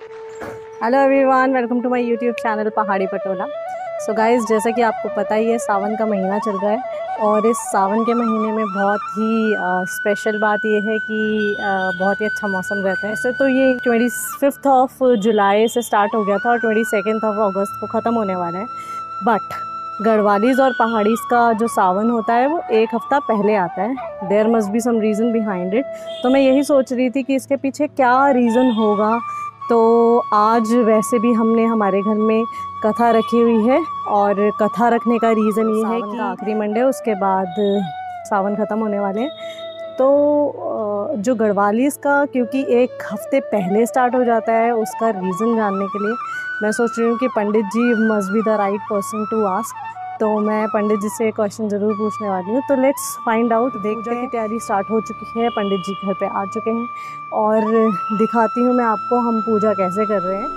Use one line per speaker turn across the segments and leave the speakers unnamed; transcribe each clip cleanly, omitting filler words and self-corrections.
Hello everyone, welcome to my YouTube channel Pahadi Patola. So guys, जैसा कि आपको पता ही है, सावन का महीना चल रहा है और इस सावन के महीने में बहुत ही स्पेशल बात ये है कि बहुत ही अच्छा मौसम रहता है। ऐसे तो ये 25 ऑफ जुलाई से स्टार्ट हो गया था और 22 ऑफ अगस्त को ख़त्म होने वाला है। बट गढ़वालीज़ और पहाड़ीज़ का जो सावन होता है वो एक हफ़्ता पहले आता है। There must be some reason behind it. तो मैं यही सोच रही थी कि इसके पीछे क्या रीज़न होगा। तो आज वैसे भी हमने हमारे घर में कथा रखी हुई है और कथा रखने का रीज़न ये है कि आखिरी मंडे उसके बाद सावन ख़त्म होने वाले हैं। तो जो गढ़वालीज़ का क्योंकि एक हफ्ते पहले स्टार्ट हो जाता है, उसका रीज़न जानने के लिए मैं सोच रही हूँ कि Pandit ji must be the right person to ask. तो मैं पंडित जी से क्वेश्चन ज़रूर पूछने वाली हूँ। तो लेट्स फाइंड आउट। देखते हैं, तैयारी स्टार्ट हो चुकी है, पंडित जी घर पे आ चुके हैं और दिखाती हूँ मैं आपको हम पूजा कैसे कर रहे हैं।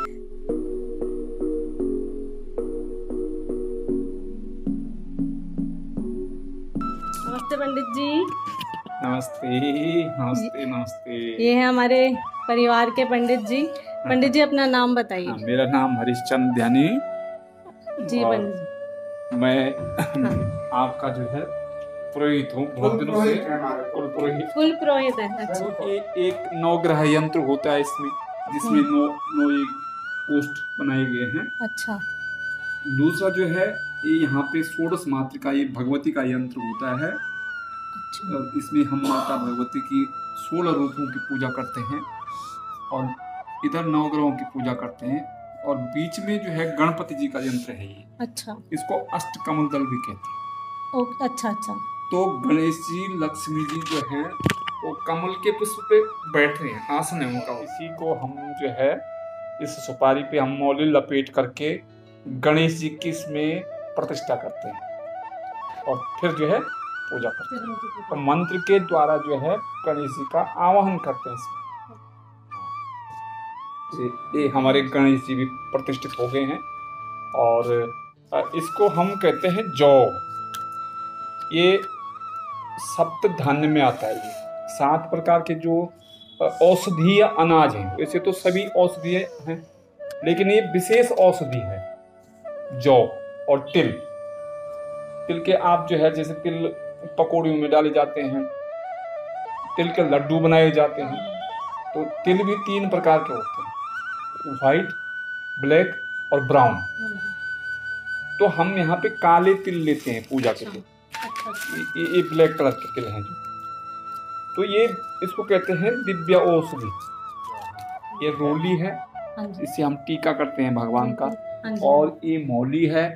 नमस्ते पंडित जी।
नमस्ते नमस्ते नमस्ते।
ये है हमारे परिवार के पंडित जी। पंडित जी अपना नाम बताइए।
मेरा नाम हरिश्चंद्र ध्यानी
जी पंडित जी।
मैं आपका जो है पुरोहित हूँ बहुत दिनों से।
कुल पुरोहित है। अच्छा।
एक नवग्रह यंत्र होता है इसमें, जिसमें नौ एक पोस्ट बनाए गए हैं।
अच्छा।
दूसरा जो है ये यहाँ पे षोडश मातृका, ये भगवती का यंत्र होता है।
अच्छा।
इसमें हम माता भगवती की 16 रूपों की पूजा करते हैं और इधर नवग्रहों की पूजा करते हैं और बीच में जो है गणपति जी का यंत्र है ये।
अच्छा।
इसको अष्टकमल दल भी कहते हैं।
अच्छा अच्छा।
तो गणेश जी लक्ष्मी जी जो है वो कमल के पुष्प पे बैठ रहे हैं, आसन है उनका। इसी को हम जो है इस सुपारी पे हम मौली लपेट करके गणेश जी की इसमें प्रतिष्ठा करते हैं और फिर जो है पूजा करते हैं। तो मंत्र के द्वारा जो है गणेश जी का आवाहन करते हैं इसमें। ये हमारे गणेश जी भी प्रतिष्ठित हो गए हैं और इसको हम कहते हैं जौ। ये सप्त धान्य में आता है। ये 7 प्रकार के जो औषधीय अनाज हैं, वैसे तो सभी औषधीय हैं लेकिन ये विशेष औषधि है जौ और तिल। तिल के आप जो है जैसे तिल पकौड़ियों में डाले जाते हैं, तिल के लड्डू बनाए जाते हैं। तो तिल भी 3 प्रकार के होते हैं, व्हाइट, ब्लैक और ब्राउन। तो हम यहाँ पे काले तिल लेते हैं पूजा के लिए। ये ब्लैक कलर के तिल हैं जो। तो ये इसको कहते हैं दिव्य औषधि। ये रोली है, इसे हम टीका करते हैं भगवान का। और ये मौली है,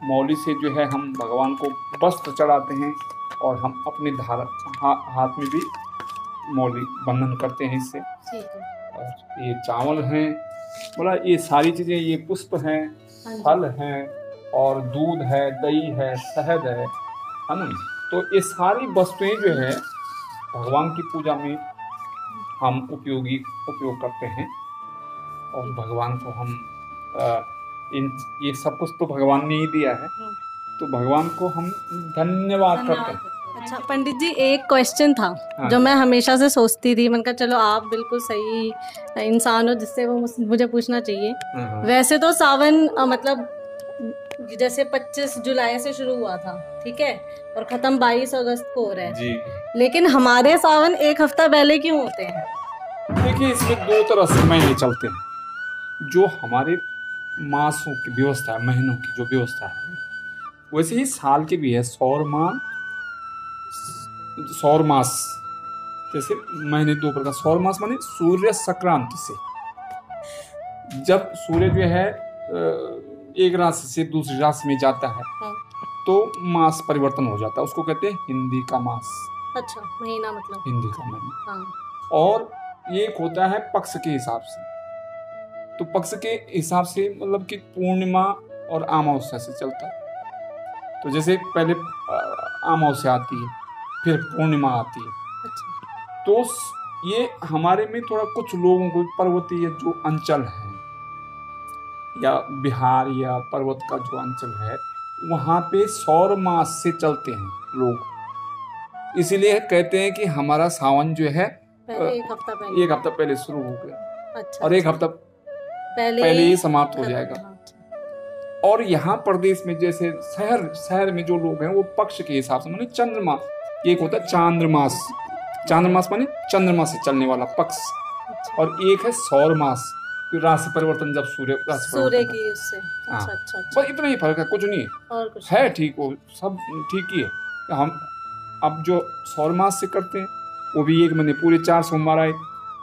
मौली से जो है हम भगवान को वस्त्र चढ़ाते हैं और हम अपने हाथ में भी मौली बंधन करते हैं इससे। और ये चावल हैं, बोला ये सारी चीजें, ये पुष्प हैं, फल हैं और दूध है, दही है, शहद है ना। तो ये सारी वस्तुएं जो है भगवान की पूजा में हम उपयोग करते हैं और भगवान को हम ये सब कुछ तो भगवान ने ही दिया है, तो भगवान को हम धन्यवाद करते हैं।
अच्छा पंडित जी, एक क्वेश्चन था जो मैं हमेशा से सोचती थी। मैंने कहा चलो आप बिल्कुल सही इंसान हो जिससे वो मुझे पूछना चाहिए। वैसे तो सावन मतलब जैसे 25 जुलाई से शुरू हुआ था, ठीक है, और खत्म 22 अगस्त को हो रहा है जी। लेकिन हमारे सावन एक हफ्ता पहले क्यों होते हैं?
देखिए, इसमें 2 तरह से महीने चलते हैं। जो हमारे मासों की व्यवस्था है, महीनों की जो व्यवस्था है, वैसे ही साल के भी है। सौर मास जैसे महीने 2 प्रकार। सौर मास माने सूर्य संक्रांति से, जब सूर्य जो है एक राशि से दूसरी राशि में जाता है तो मास परिवर्तन हो जाता है, उसको कहते हैं हिंदी का मास।
अच्छा, महीना मतलब
हिंदी का महीना। और ये एक होता है पक्ष के हिसाब से। तो पक्ष के हिसाब से मतलब कि पूर्णिमा और अमावस्या से चलता है। तो जैसे पहले अमावस्या आती है, फिर पूर्णिमा आती है। अच्छा। तो ये हमारे में थोड़ा कुछ लोगों को पर्वतीय जो अंचल है या बिहार या पर्वत का जो अंचल है, वहाँ पे सौर मास से चलते हैं लोग। इसीलिए कहते हैं कि हमारा सावन जो है
एक हफ्ता पहले
शुरू हो गया।
अच्छा,
और एक हफ्ता पहले ही समाप्त हो जाएगा। और यहाँ प्रदेश में जैसे शहर में जो लोग हैं वो पक्ष के हिसाब से माने चंद्रमा, एक होता है चांद्रमास, चांद्रमास माने चंद्रमा से चलने वाला पक्ष, और एक है सौर मास, राशि परिवर्तन जब सूर्य
की उससे। अच्छा।
बस इतना ही फर्क है, कुछ नहीं है
और कुछ
है। ठीक हो, सब ठीक ही है। हम अब जो सौर मास से करते हैं वो भी 1 महीने पूरे 4 सोमवार आए।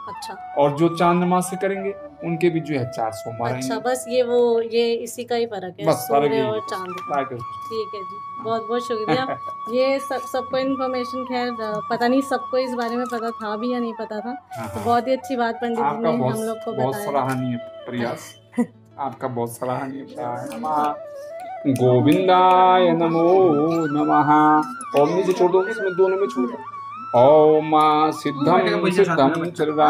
अच्छा।
और जो चांद्रमास से करेंगे उनके भी जो है 4 सोमवार आएंगे।
अच्छा, बस ये इसी का ही फर्क है, सूर्य और चांद का। ठीक है जी, बहुत बहुत शुक्रिया। ये सबको इन्फॉर्मेशन, खैर पता नहीं सबको इस बारे में पता था भी या नहीं पता था। तो बहुत ही अच्छी बात पंडित जी ने हम लोग को बताया।
बहुत सराहनीय प्रयास आपका, बहुत सराहनीय प्रयास। गोविंदाय नमो नमः। ओम नीचे छोड़ दो, इसमें दोनों में छोड़ दो। ओम सिद्धम सिद्धम चरगा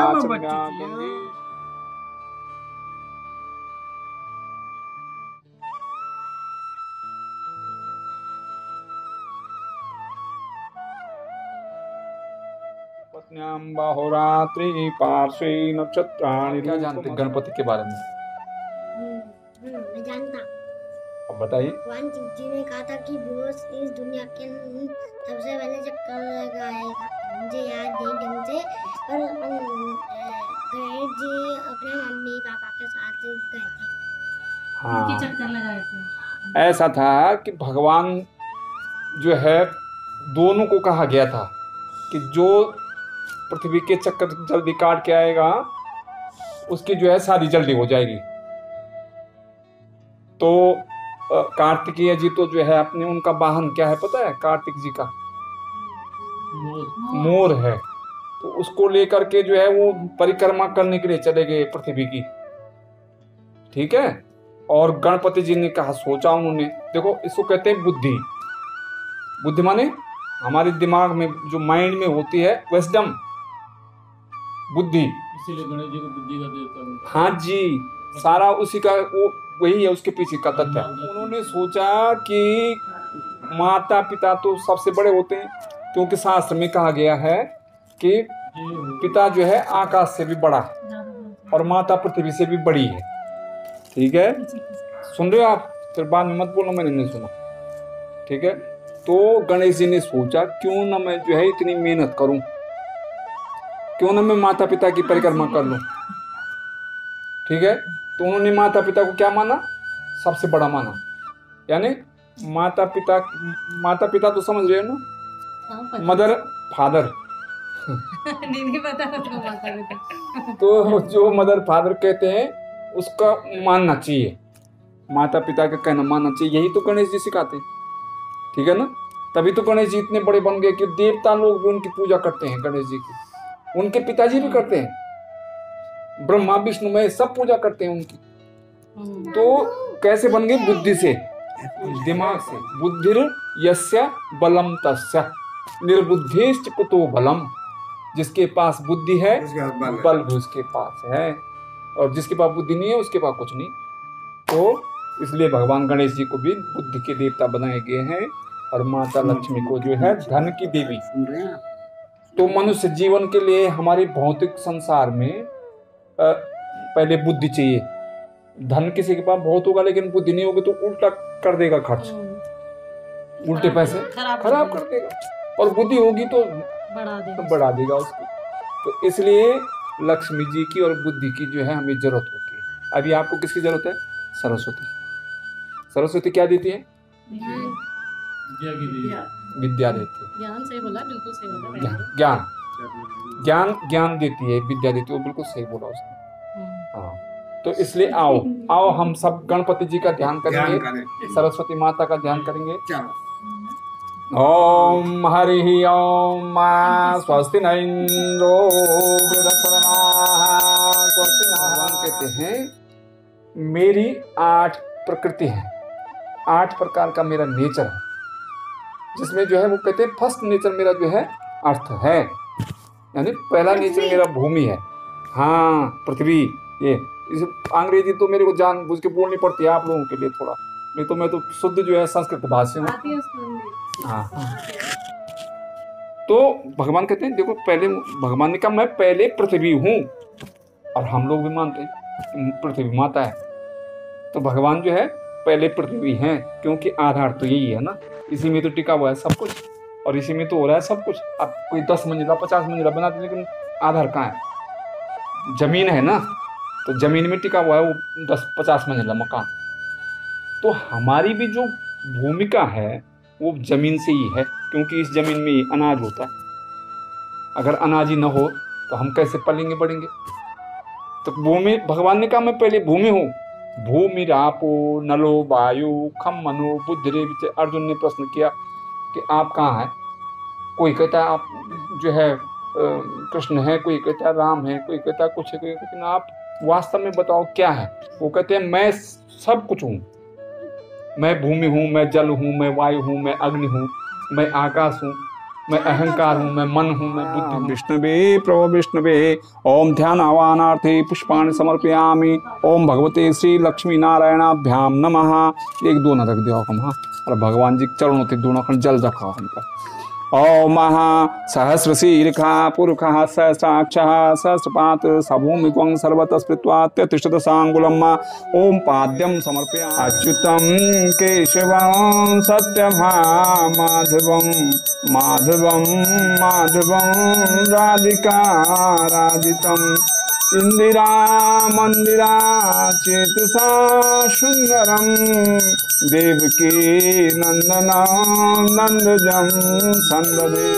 बाहुरात्रि पार्श्वे नक्षत्राणि। क्या जानते हैं गणपति के बारे में?
मैं जानता।
अब बताइए।
भगवान शिव जी ने कहा था कि वो इस दुनिया के सबसे पहले चक्कर लगाएगा, मुझे याद नहीं ढंग से, और गणेश जी अपने मम्मी पापा के साथ गए थे।
हाँ,
चक्कर लगाए थे।
ऐसा था कि भगवान जो है दोनों को कहा गया था कि जो पृथ्वी के चक्कर जल्दी काट के आएगा उसकी जो है शादी जल्दी हो जाएगी। तो कार्तिकेय जी तो जो है अपने, उनका वाहन क्या है पता है? कार्तिक जी का मोर है। तो उसको लेकर के जो है वो परिक्रमा करने के लिए चले गए पृथ्वी की। ठीक है। और गणपति जी ने कहा, सोचा उन्होंने, देखो इसको कहते हैं बुद्धि। बुद्धि माने हमारे दिमाग में जो माइंड में होती है विजडम, बुद्धि।
इसीलिए गणेश जी को बुद्धि का देवता।
हाँ जी, सारा उसी का वही है, उसके पीछे का तथ्य है। उन्होंने सोचा कि माता पिता तो सबसे बड़े होते हैं, क्योंकि शास्त्र में कहा गया है कि पिता जो है आकाश से भी बड़ा है और माता पृथ्वी से भी बड़ी है। ठीक है, सुन रहे हो आप? फिर बाद में मत बोलो मैंने नहीं सुना। ठीक है। तो गणेश जी ने सोचा क्यों ना मैं जो है इतनी मेहनत करूं, क्यों ना मैं माता पिता की परिक्रमा कर लूं। ठीक है। तो उन्होंने माता पिता को क्या माना? सबसे बड़ा माना। यानी माता पिता तो समझ रहे हो ना? Mother father.
नहीं पता माता पिता।
तो जो मदर फादर कहते हैं उसका मानना चाहिए, माता पिता का कहना मानना चाहिए। यही तो गणेश जी सिखाते हैं। ठीक है ना? तभी तो गणेश जी इतने बड़े बन गए कि देवता लोग भी उनकी पूजा करते हैं गणेश जी की। उनके पिताजी भी करते हैं, ब्रह्मा विष्णु महेश सब पूजा करते हैं उनकी। तो कैसे बन गए? बुद्धि से, दिमाग से। बुद्धिर यस्य बलम तस्य निर्बुद्धिश्च कुतो बलम। जिसके पास बुद्धि है बल भी उसके पास है, और जिसके पास बुद्धि नहीं है उसके पास कुछ नहीं। तो इसलिए भगवान गणेश जी को भी बुद्धि के देवता बनाए गए हैं, और माता लक्ष्मी को जो है धन की देवी। तो मनुष्य जीवन के लिए हमारे भौतिक संसार में पहले बुद्धि चाहिए। धन किसी के पास बहुत होगा लेकिन बुद्धि नहीं होगी तो उल्टा कर देगा खर्च, उल्टे पैसे खराब कर देगा। और बुद्धि होगी तो बढ़ा देगा उसको। तो इसलिए लक्ष्मी जी की और बुद्धि की जो है हमें जरूरत होती है। अभी आपको किसकी जरूरत है? सरस्वती। सरस्वती क्या देती है? विद्या देती है।
ज्ञान सही बोला, बिल्कुल सही बोला।
ज्ञान देती है, विद्या देती है। वो बिल्कुल सही बोला उसने। हाँ, तो इसलिए आओ हम सब गणपति जी का ध्यान करेंगे, सरस्वती माता का ध्यान करेंगे। ओम हरि ओम स्वस्ति न इंद्रो बृहस्पतिर्देवः स्वस्ति नः। भगवान कहते हैं मेरी 8 प्रकृति है, 8 प्रकार का मेरा नेचर है, जिसमें जो है वो कहते हैं फर्स्ट नेचर मेरा जो है अर्थ है। यानी पहला नेचर मेरा भूमि है। हाँ, पृथ्वी। ये इस अंग्रेजी तो मेरे को जानबूझ के बोलनी पड़ती है आप लोगों के लिए थोड़ा, नहीं तो मैं तो शुद्ध जो है संस्कृत भाषी हूँ। हाँ। तो भगवान कहते हैं देखो, पहले भगवान ने कहा मैं पहले पृथ्वी हूँ, और हम लोग भी मानते हैं पृथ्वी माता है। तो भगवान जो है पहले पृथ्वी है, क्योंकि आधार तो यही है ना, इसी में तो टिका हुआ है सब कुछ और इसी में तो हो रहा है सब कुछ। अब कोई 10 मंजिला 50 मंजिला बनाते, लेकिन आधार कहाँ है? जमीन है ना, तो जमीन में टिका हुआ है वो 10-50 मंजिला मकान। तो हमारी भी जो भूमिका है वो जमीन से ही है, क्योंकि इस जमीन में ही अनाज होता है। अगर अनाज ही न हो तो हम कैसे पलेंगे बढ़ेंगे? तो भूमि, भगवान ने कहा मैं पहले भूमि हूँ। भूमि रापो नलो वायु खम मनो बुद्धि। अर्जुन ने प्रश्न किया कि आप कहाँ हैं? कोई कहता है आप जो है कृष्ण है, कोई कहता है राम है, कोई कहता है कुछ है, कोई कहता है आप वास्तव में बताओ क्या है? वो कहते हैं मैं सब कुछ हूँ। मैं भूमि हूँ, मैं जल हूँ, मैं वायु हूँ, मैं अग्नि हूँ, मैं आकाश हूँ, मैं अहंकार हूँ, मैं मन हूँ, मैं बुद्धि हूँ। विष्णुवे प्रभो विष्णुवे ओम ध्यान आवानार्थे पुष्पाणि समर्पयामि। ओम भगवते श्री लक्ष्मी नारायणाभ्याम नमः। 1-2 न रख दिया हम। हाँ, और भगवान जी चरणों के दोनों खंड जल रखा हमको। ओम महा सहस्र शीर्षा पुरुषः सहस्राक्षः सहस्रपात सभूमिकं सर्वतः स्मृत्वा तिष्ठत सांगुलम्। ओम पाद्यं समर्पयामि। अच्युतं केशवं सत्यभामाधवं माधवं माधवं राधिका राधितम्। इंदिरा मंदिरा चेतसा सुंदरम देवकी नंदना नंदजं संददे।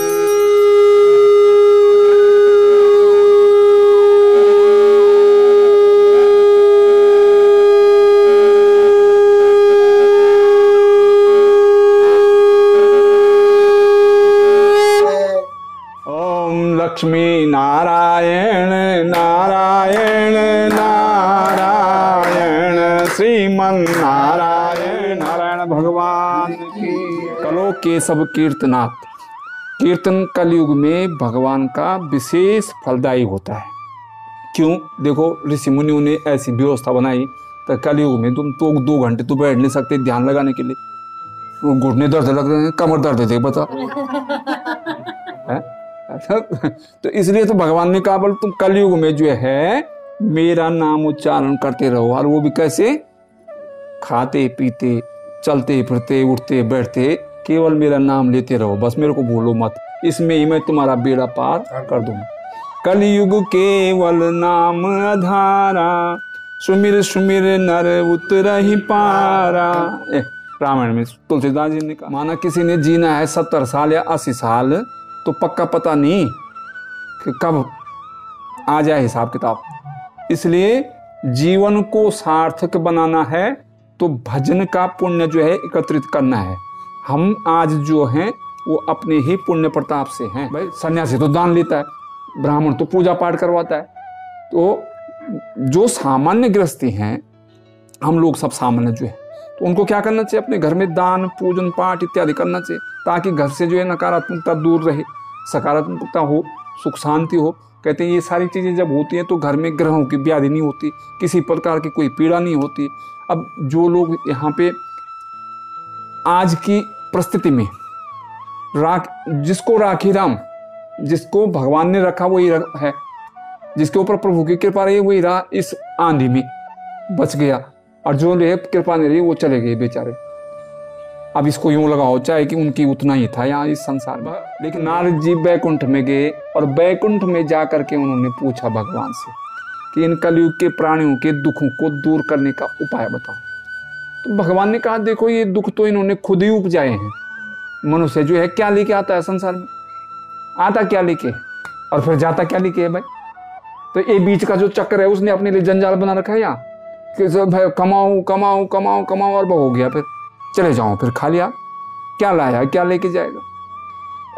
ओम लक्ष्मी नारायण नारायण नारायण श्रीमन नारायण नारायण भगवान की। कलो केशव कीर्तनात्। कीर्तन कलयुग में भगवान का विशेष फलदायी होता है। क्यों? देखो ऋषि मुनियों ने ऐसी व्यवस्था बनाई, तो कलयुग में तुम तो 2 घंटे तो बैठ नहीं सकते ध्यान लगाने के लिए। घुटने दर्द लग रहे हैं, कमर दर्द है, बता है? तो इसलिए तो भगवान ने कहा बोल तुम कलयुग में जो है मेरा नाम उच्चारण करते रहो। और वो भी कैसे? खाते पीते चलते फिरते उठते बैठते केवल मेरा नाम लेते रहो, बस मेरे को भूलो मत। इसमें ही मैं तुम्हारा बेड़ा पार कर दूंगा। कलयुग केवल नाम आधारा सुमिर सुमिर नर उतरहि पारा। रामायण में तुलसीदास जी ने कहा माना किसी ने जीना है 70 साल या 80 साल, तो पक्का पता नहीं कि कब आ जाए हिसाब किताब। इसलिए जीवन को सार्थक बनाना है तो भजन का पुण्य जो है एकत्रित करना है। हम आज जो हैं वो अपने ही पुण्य प्रताप से हैं। भाई सन्यासी तो दान लेता है, ब्राह्मण तो पूजा पाठ करवाता है। तो जो सामान्य गृहस्थी हैं, हम लोग सब सामान्य जो है, तो उनको क्या करना चाहिए? अपने घर में दान पूजन पाठ इत्यादि करना चाहिए, ताकि घर से जो है नकारात्मकता दूर रहे, सकारात्मकता हो, सुख शांति हो। कहते हैं ये सारी चीज़ें जब होती हैं तो घर में ग्रहों की व्याधि नहीं होती, किसी प्रकार की कोई पीड़ा नहीं होती। अब जो लोग यहाँ पे आज की परिस्थिति में जिसको राखी राम, जिसको भगवान ने रखा वही है, जिसके ऊपर प्रभु की कृपा रही वही रहा, इस आंधी में बच गया, और जो रहे कृपा नहीं रही वो चले गए बेचारे। अब इसको यूं लगाओ चाहे कि उनकी उतना ही था यहाँ इस संसार में। लेकिन नारद जी बैकुंठ में गए और बैकुंठ में जा करके उन्होंने पूछा भगवान से कि इन कलयुग के प्राणियों के दुखों को दूर करने का उपाय बताओ। तो भगवान ने कहा देखो ये दुख तो इन्होंने खुद ही उपजाए हैं। मनुष्य जो है क्या लेके आता है संसार में? आता क्या लेके और फिर जाता क्या लेके है भाई? तो ये बीच का जो चक्कर है उसने अपने लिए जंजाल बना रखा है यहाँ कि भाई कमाओ कमाओ कमाओ कमाओ और हो गया, फिर चले जाओ, फिर खा लिया, क्या लाया क्या लेके जाएगा,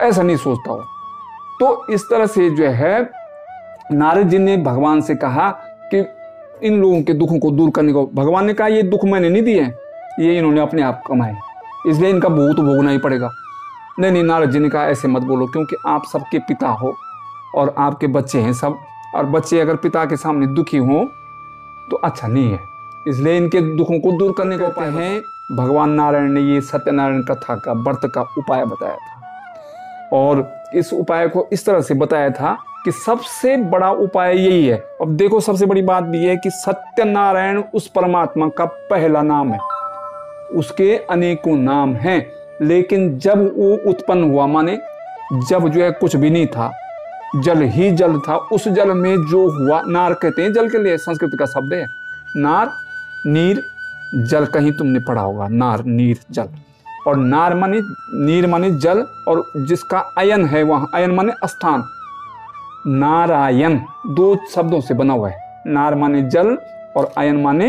ऐसा नहीं सोचता हो। तो इस तरह से जो है नारद जी ने भगवान से कहा कि इन लोगों के दुखों को दूर करने को। भगवान ने कहा ये दुख मैंने नहीं दिए, ये इन्होंने अपने आप कमाए, इसलिए इनका भोग तो भोगना ही पड़ेगा। नहीं नारद जी ने कहा ऐसे मत बोलो, क्योंकि आप सबके पिता हो और आपके बच्चे हैं सब, और बच्चे अगर पिता के सामने दुखी हों तो अच्छा नहीं है, इसलिए इनके दुखों को दूर करने का उपाय है। भगवान नारायण ने ये सत्यनारायण कथा का व्रत का उपाय बताया था, और इस उपाय को इस तरह से बताया था कि सबसे बड़ा उपाय यही है। अब देखो सबसे बड़ी बात भी है कि सत्यनारायण उस परमात्मा का पहला नाम है, उसके अनेकों नाम हैं, लेकिन जब वो उत्पन्न हुआ, माने जब जो है कुछ भी नहीं था, जल ही जल था, उस जल में जो हुआ, नार कहते हैं जल के लिए, संस्कृत का शब्द है नार, नीर, जल, कहीं तुमने पढ़ा होगा नार नीर जल। और नार माने, नीर माने जल, और जिसका अयन है वहां, अयन माने स्थान, नारायण दो शब्दों से बना हुआ है। नार माने जल और अयन माने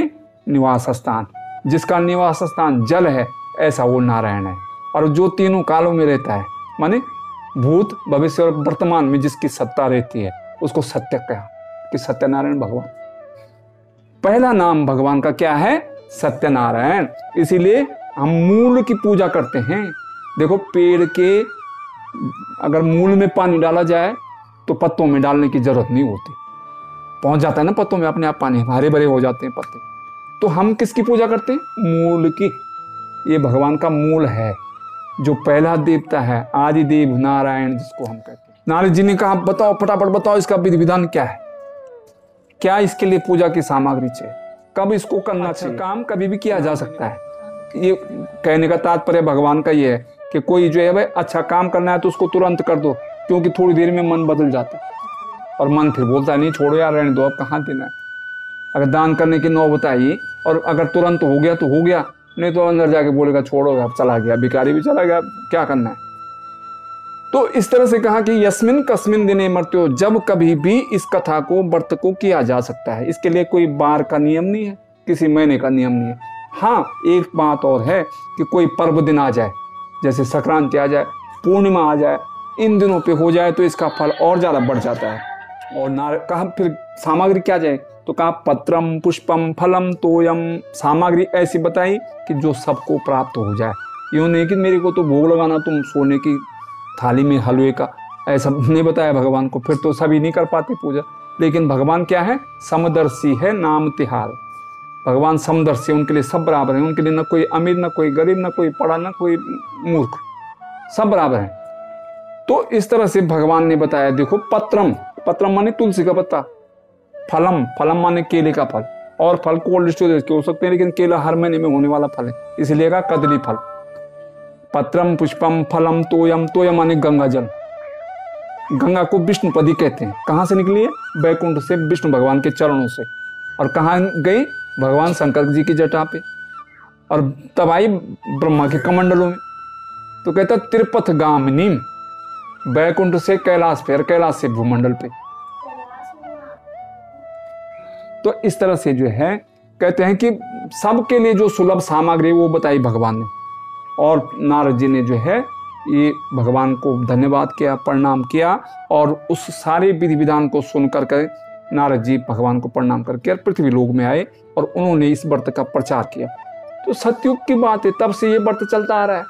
निवास स्थान, जिसका निवास स्थान जल है ऐसा वो नारायण है। और जो तीनों कालों में रहता है, माने भूत, भविष्य और वर्तमान में जिसकी सत्ता रहती है, उसको सत्य कहा कि सत्यनारायण भगवान। पहला नाम भगवान का क्या है? सत्यनारायण। इसीलिए हम मूल की पूजा करते हैं। देखो पेड़ के अगर मूल में पानी डाला जाए तो पत्तों में डालने की जरूरत नहीं होती, पहुंच जाता है ना पत्तों में अपने आप, पानी हरे भरे हो जाते हैं पत्ते। तो हम किसकी पूजा करते हैं? मूल की। ये भगवान का मूल है, जो पहला देवता है, आदि देव नारायण जिसको हम कहते हैं। नारद जी ने कहा बताओ, फटाफट बताओ इसका विधि विधान क्या है, क्या इसके लिए पूजा की सामग्री चाहिए, कब इसको करना चाहिए। काम कभी भी किया जा सकता है। ये कहने का तात्पर्य भगवान का ये है कि कोई जो है भाई अच्छा काम करना है तो उसको तुरंत कर दो, क्योंकि थोड़ी देर में मन बदल जाता है और मन फिर बोलता है नहीं छोड़ो यार, रहने दो, अब कहाँ देना है। अगर दान करने की नौबत आई और अगर तुरंत हो गया तो हो गया, नहीं तो अंदर जाके बोलेगा छोड़ो अब चला गया, भिखारी भी चला गया, क्या करना है। तो इस तरह से कहा कि यस्मिन कस्मिन दिने मर्त्यो, जब कभी भी इस कथा को, व्रत को किया जा सकता है। इसके लिए कोई बार का नियम नहीं है, किसी महीने का नियम नहीं है। हाँ एक बात और है कि कोई पर्व दिन आ जाए, जैसे संक्रांति आ जाए, पूर्णिमा आ जाए, इन दिनों पे हो जाए तो इसका फल और ज्यादा बढ़ जाता है। और कहा फिर सामग्री क्या जाए, तो कहा पत्रम पुष्पम फलम तोयम। सामग्री ऐसी बताई कि जो सबको प्राप्त हो जाए। यूं नहीं कि मेरे को तो भोग लगाना तुम सोने की थाली में हलवे का, ऐसा नहीं बताया भगवान को, फिर तो सभी नहीं कर पाते पूजा। लेकिन भगवान क्या है? समदर्शी है, नाम तिहार। भगवान समदर्शी, उनके लिए सब बराबर है। उनके लिए न कोई अमीर, न कोई गरीब, न कोई पढ़ा, न कोई मूर्ख, सब बराबर है। तो इस तरह से भगवान ने बताया। देखो पत्रम, पत्रम माने तुलसी का पत्ता, फलम, फलम माने केले का फल, और फल कोल्ड स्टोरेज के हो सकते हैं, लेकिन केला हर महीने में होने वाला फल है, इसलिए कहा कदली फल। पत्रम पुष्पम फलम तोयम, तोयम माने गंगा जल। गंगा को विष्णुपदी कहते हैं। कहाँ से निकली है? बैकुंठ से, विष्णु भगवान के चरणों से। और कहाँ गई? भगवान शंकर जी की जटा पे, और तब आई ब्रह्मा के कमंडलों में। तो कहता तिरुपथ गामिनी, बैकुंठ से कैलाश पे, और कैलाश से भूमंडल पे। तो इस तरह से जो है कहते हैं कि सबके लिए जो सुलभ सामग्री वो बताई भगवान ने। और नारद जी ने जो है ये भगवान को धन्यवाद किया, प्रणाम किया, और उस सारे विधि विधान को सुन करके नारद जी भगवान को प्रणाम करके पृथ्वी लोक में आए और उन्होंने इस व्रत का प्रचार किया। तो सतयुग की बात है, तब से ये व्रत चलता आ रहा है।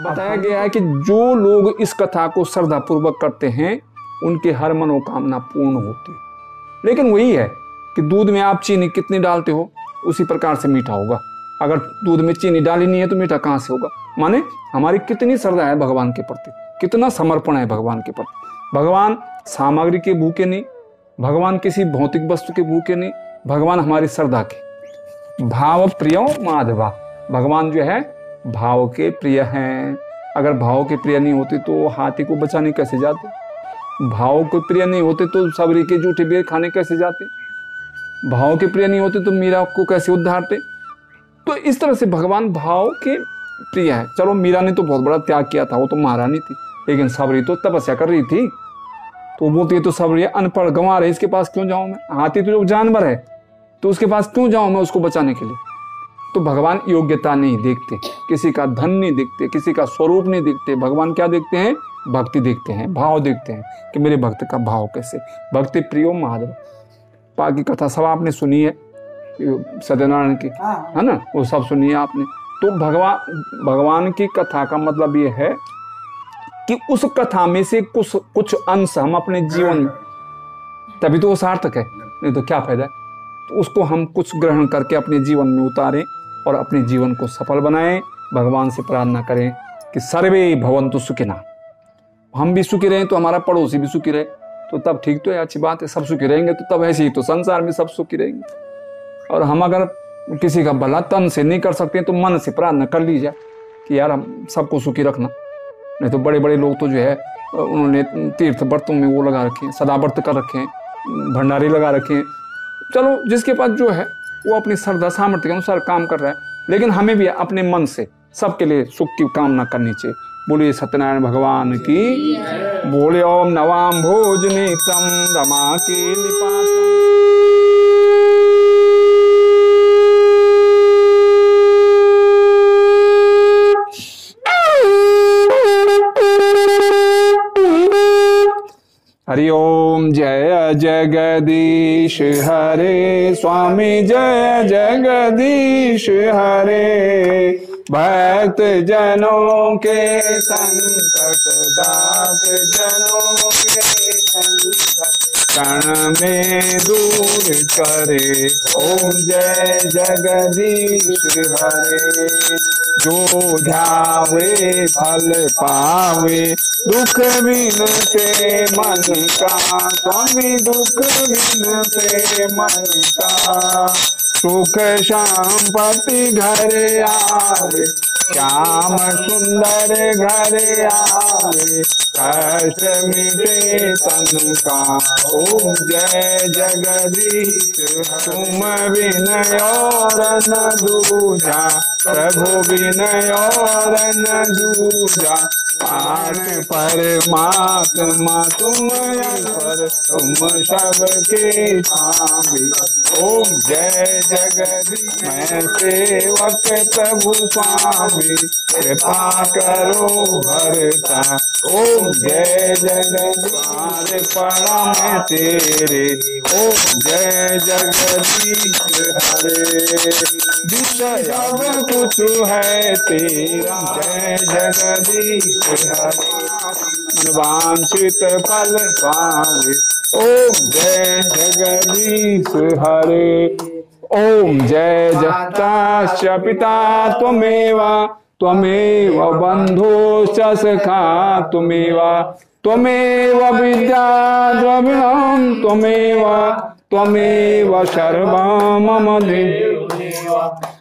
बताया गया है कि जो लोग इस कथा को श्रद्धा पूर्वक करते हैं उनके हर मनोकामना पूर्ण होती है। लेकिन वही है कि दूध में आप चीनी कितनी डालते हो उसी प्रकार से मीठा होगा। अगर दूध में चीनी डाली नहीं है तो मीठा कहाँ से होगा। माने हमारी कितनी श्रद्धा है भगवान के प्रति, कितना समर्पण है भगवान के प्रति। भगवान सामग्री के भूखे नहीं, भगवान किसी भौतिक वस्तु के भूखे नहीं, भगवान हमारी श्रद्धा के। भाव प्रियो माधवा, भगवान जो है भाव के प्रिय हैं। अगर भाव के प्रिय नहीं होते तो हाथी को बचाने कैसे जाते, भाव के प्रिय नहीं होते तो सबरी के जूठे बेर खाने कैसे जाते, भाव के प्रिय नहीं होते तो मीरा को कैसे उद्धारते। तो इस तरह से भगवान भाव के प्रिय है। चलो मीरा ने तो बहुत बड़ा त्याग किया था, वो तो महारानी थी, लेकिन सबरी तो तपस्या कर रही थी। तो बोलती है तो सबरी अनपढ़ गंवार है, इसके पास क्यों जाऊं मैं। हाथी तो जो जानवर है तो उसके पास क्यों जाऊं मैं उसको बचाने के लिए। तो भगवान योग्यता नहीं देखते, किसी का धन नहीं देखते, किसी का स्वरूप नहीं देखते। भगवान क्या देखते हैं? भक्ति देखते हैं, भाव देखते हैं कि मेरे भक्त का भाव कैसे। भक्ति प्रियो माधव। बाकी कथा सब आपने सुनी है सत्यनारायण की, है ना, वो सब सुनी है आपने। तो भगवान की कथा का मतलब ये है कि उस कथा में से कुछ अंश हम अपने जीवन में, तभी तो वो सार्थक है, नहीं तो क्या फायदा है। तो उसको हम कुछ ग्रहण करके अपने जीवन में उतारें और अपने जीवन को सफल बनाएं। भगवान से प्रार्थना करें कि सर्वे भवन्तु सुखिनः, हम भी सुखी रहें तो हमारा पड़ोसी भी सुखी रहे, तो तब ठीक तो है, अच्छी बात है, सब सुखी रहेंगे। तो तब ऐसे ही तो संसार में सब सुखी रहेंगे। और हम अगर किसी का भला तन से नहीं कर सकते तो मन से प्रार्थना कर लीजिए कि यार हम सबको सुखी रखना। नहीं तो बड़े बड़े लोग तो जो है उन्होंने तीर्थ व्रतों में वो लगा रखे हैं, सदा व्रत कर रखे हैं, भंडारी लगा रखे हैं। चलो जिसके पास जो है वो अपनी श्रद्धा सामर्थ्य के अनुसार काम कर रहा है, लेकिन हमें भी अपने मन से सबके लिए सुख की कामना करनी चाहिए। बोलिए सत्यनारायण भगवान की, बोले ओम नवाम भोजने तम रमा के लिपातम। हरि ओम जय जगदीश हरे स्वामी, जय जगदीश हरे। भक्त जनों के संकट दात जनों के संकट क्षण में दूर करे। ओम जय जगदीश हरे। जो ध्यावे फल पावे, दुख बिन से मन का स्वामी, दुख बिन से मन का। सुख संपत्ति घर आवे, श्याम सुंदर घर आवे, कष्ट मिटे तन का। ओम जय जगदीश, तुम विनय और न दूजा, प्रभु विनय और न दूजा। पार परमात्मा तुम पर, तुम सबके स्वामी। ओम जय जगदीश, मैं सेवक प्रभु स्वामी, कृपा करो भरता। ओम जय जगदीश, पड़ा मैं तेरे। ओम जय जगदीश हरे। विषय अब कुछ है तेरा, जय जगदीश हरे। वांछित फल पावे, ओम जय जगदीश हरे। ओम जय जगताश्च पिता त्वमेव, त्वमेव बन्धुश्च सखा त्वमेव, त्वमेव विद्या द्रविणं त्वमेव, त्वमेव सर्वं मम देव।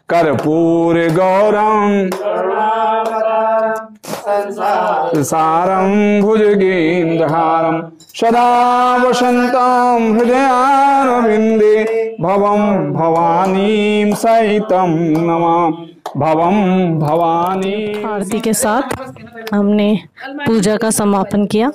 कर्पूर गौरं सारं भुजगेन्द्रहारं, सदा वसन्तं हृदयारविन्दे। भवं भवानीं सहितं नमामि, भवं भवानी।
आरती के साथ हमने पूजा का समापन किया।